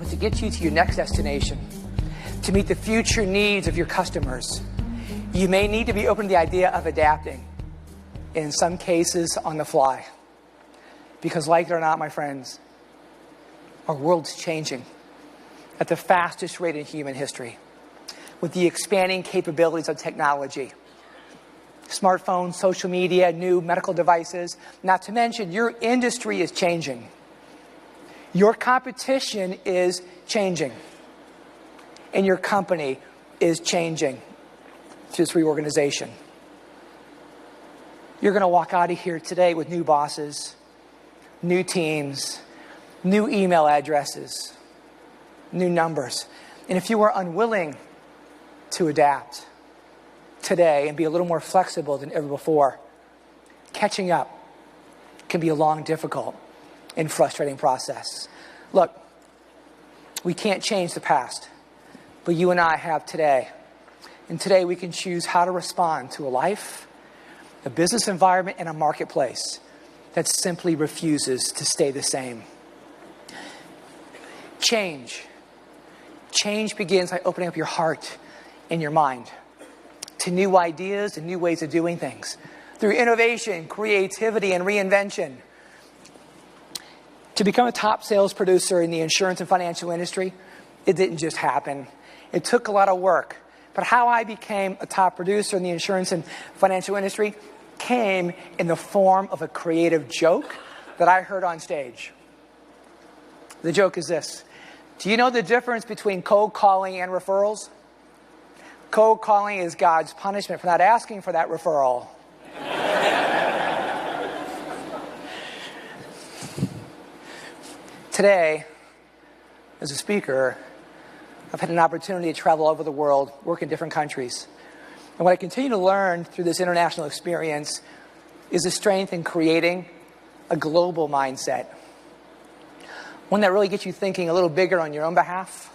to get you to your next destination, to meet the future needs of your customers, you may need to be open to the idea of adapting, in some cases on the fly. Because like it or not, my friends, our world's changing at the fastest rate in human history with the expanding capabilities of technology. Smartphones, social media, new medical devices, not to mention your industry is changing. Your competition is changing. And your company is changing through this reorganization. You're going to walk out of here today with new bosses, new teams, new email addresses, new numbers. And if you are unwilling to adapt today and be a little more flexible than ever before, catching up can be a long, difficult, and frustrating process. Look, we can't change the past, but you and I have today. And today we can choose how to respond to a life, a business environment, and a marketplace that simply refuses to stay the same. Change. Change begins by opening up your heart and your mind to new ideas and new ways of doing things through innovation, creativity, and reinvention. To become a top sales producer in the insurance and financial industry, it didn't just happen. It took a lot of work. But how I became a top producer in the insurance and financial industry came in the form of a creative joke that I heard on stage. The joke is this. Do you know the difference between cold calling and referrals? Cold calling is God's punishment for not asking for that referral. Today, as a speaker, I've had an opportunity to travel all over the world, work in different countries. And what I continue to learn through this international experience is the strength in creating a global mindset. One that really gets you thinking a little bigger on your own behalf,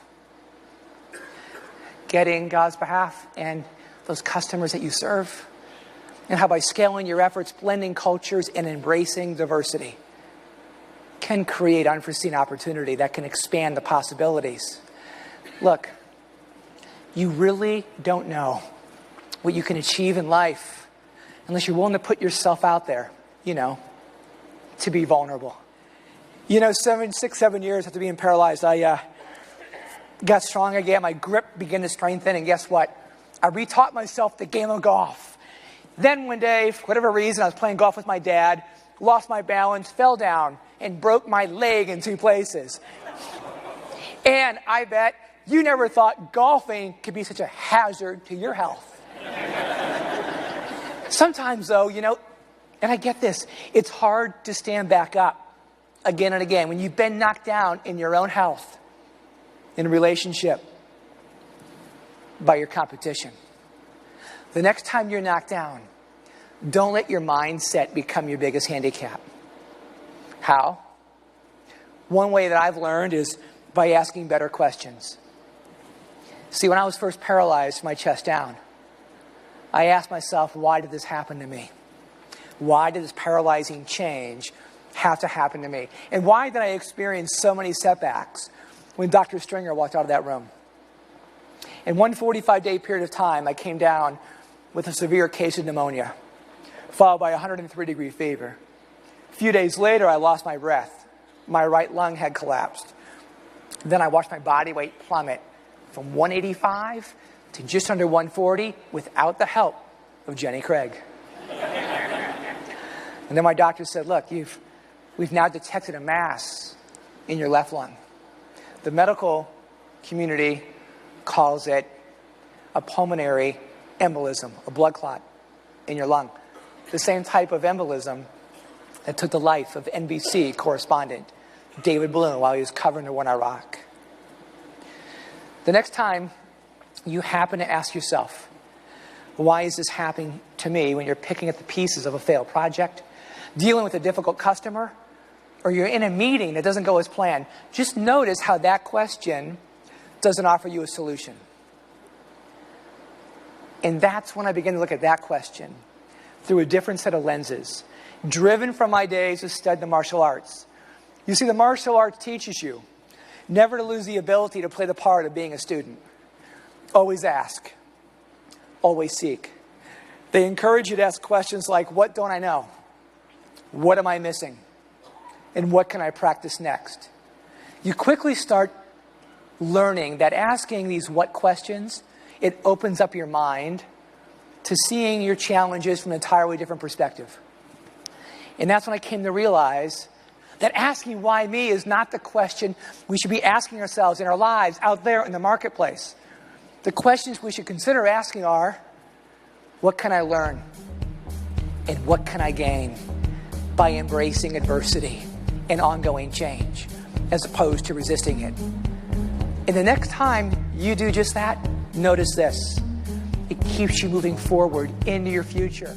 getting God's behalf, and those customers that you serve. And how by scaling your efforts, blending cultures, and embracing diversity can create unforeseen opportunity that can expand the possibilities. Look, you really don't know what you can achieve in life unless you're willing to put yourself out there, to be vulnerable. 7 years after being paralyzed, I got strong again. My grip began to strengthen, and guess what? I retaught myself the game of golf. Then one day, for whatever reason, I was playing golf with my dad, lost my balance, fell down, and broke my leg in 2 places. And I bet you never thought golfing could be such a hazard to your health. Sometimes, though, and I get this, it's hard to stand back up again and again when you've been knocked down in your own health, in a relationship, by your competition. The next time you're knocked down, don't let your mindset become your biggest handicap. How? One way that I've learned is by asking better questions. See, when I was first paralyzed, my chest down, I asked myself, why did this happen to me? Why did this paralyzing change have to happen to me? And why did I experience so many setbacks when Dr. Stringer walked out of that room? In one 45-day period of time, I came down with a severe case of pneumonia, followed by a 103-degree fever. A few days later, I lost my breath. My right lung had collapsed. Then I watched my body weight plummet from 185 to just under 140 without the help of Jenny Craig. And then my doctor said, look, we've now detected a mass in your left lung. The medical community calls it a pulmonary embolism, a blood clot in your lung. The same type of embolism that took the life of NBC correspondent David Bloom while he was covering the war in Iraq. The next time you happen to ask yourself, why is this happening to me, when you're picking up the pieces of a failed project, dealing with a difficult customer, or you're in a meeting that doesn't go as planned, just notice how that question doesn't offer you a solution. And that's when I begin to look at that question through a different set of lenses, driven from my days of studying the martial arts. You see, the martial arts teaches you Never to lose the ability to play the part of being a student. Always ask. Always seek. They encourage you to ask questions like, what don't I know? What am I missing? And what can I practice next? You quickly start learning that asking these what questions, it opens up your mind to seeing your challenges from an entirely different perspective. And that's when I came to realize that asking why me is not the question we should be asking ourselves in our lives out there in the marketplace. The questions we should consider asking are, what can I learn? And what can I gain by embracing adversity and ongoing change, as opposed to resisting it? And the next time you do just that, notice this. It keeps you moving forward into your future.